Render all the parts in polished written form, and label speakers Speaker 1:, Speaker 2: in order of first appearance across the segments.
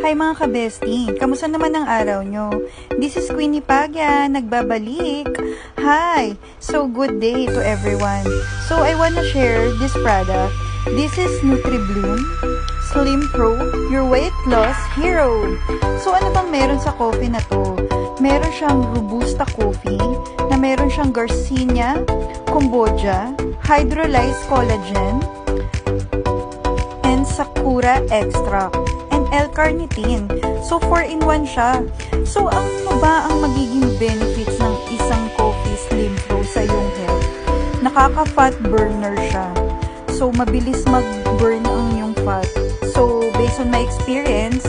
Speaker 1: Hi mga kabestie, kamusta naman ang araw nyo? This is Queenie Pagya, nagbabalik. Hi! So good day to everyone. So I wanna share this product. This is NutriBloom Slim Pro, your weight loss hero. So ano bang meron sa coffee na to? Meron siyang Robusta coffee, na meron siyang Garcinia, Kombucha, Hydrolyzed Collagen, and Sakura Extract, and L-Carnitine. So 4-in-1 siya. So ano ba ang magiging benefits ng isang coffee Slim Pro sa iyong health? Nakaka-fat burner siya. So mabilis mag-burn ang iyong fat. So based on my experience,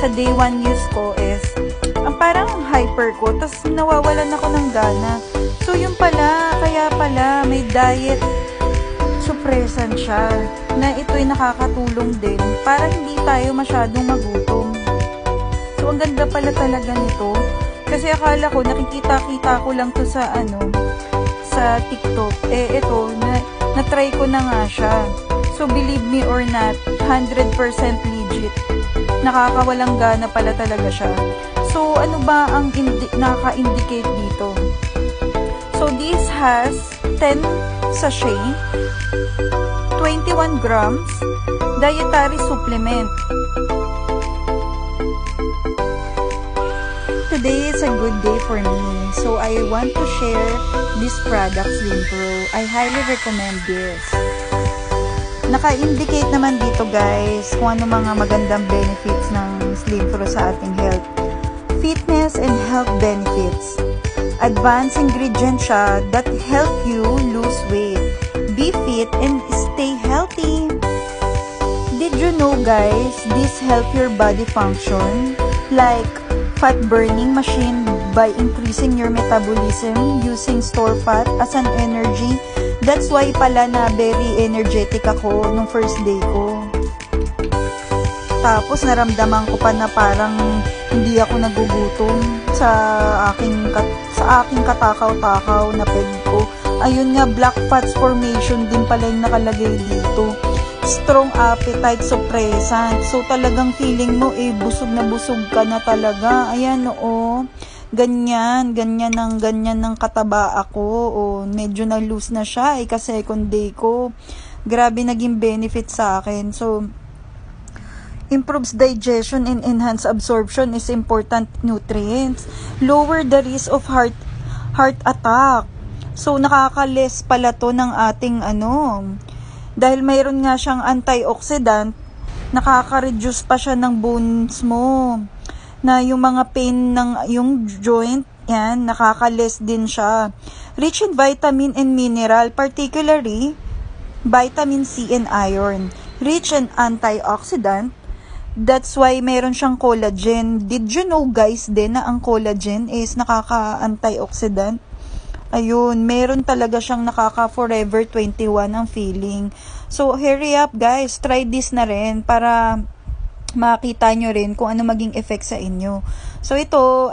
Speaker 1: sa day 1 use ko is ang parang hyper ko, tas nawawalan ako ng gana. So yun pala, kaya pala may diet suppressant siya, na ito'y nakakatulong din para hindi tayo masyadong magutom. So ang ganda pala talaga nito, kasi akala ko nakikita-kita ko lang to sa sa TikTok. Ito na-try ko na nga siya. So believe me or not, 100% legit. Nakakawalang gana pala talaga siya. So ano ba ang nakaka-indicate dito? So this has 10 sachet, 21 grams, dietary supplement. Today is a good day for me. So I want to share this product, Slim Pro. I highly recommend this. Naka-indicate naman dito guys kung ano mga magandang benefits ng Slim Pro sa ating health. Fitness and health benefits. Advanced ingredient siya that help you lose weight, be fit, and stay healthy. Did you know guys, this help your body function like fat burning machine by increasing your metabolism using store fat as an energy. That's why pala na very energetic ako nung first day ko. Tapos naramdaman ko pa na parang hindi ako nagugutom sa aking katakaw-takaw na peg ko. Ayun nga, black fats formation din pala yung nakalagay dito. Strong appetite suppressant. So talagang feeling mo busog na busog ka na talaga. Ayan ganyan ng kataba ako. Medyo na-lose na siya kasi second day ko. Grabe naging benefit sa akin. So improves digestion and enhance absorption is important nutrients. Lower the risk of heart attack. So nakaka-less pala to ng ating dahil mayroon nga siyang antioxidant, nakaka-reduce pa siya ng bones mo. Na yung mga pain ng yung joint, yan, nakaka-less din siya. Rich in vitamin and mineral, particularly vitamin C and iron. Rich in antioxidant. That's why meron siyang collagen. Did you know guys din na ang collagen is nakaka-antioxidant? Ayun, meron talaga siyang nakaka-forever 21 ang feeling. So, hurry up guys, try this na rin para makita nyo rin kung ano maging effect sa inyo. So, ito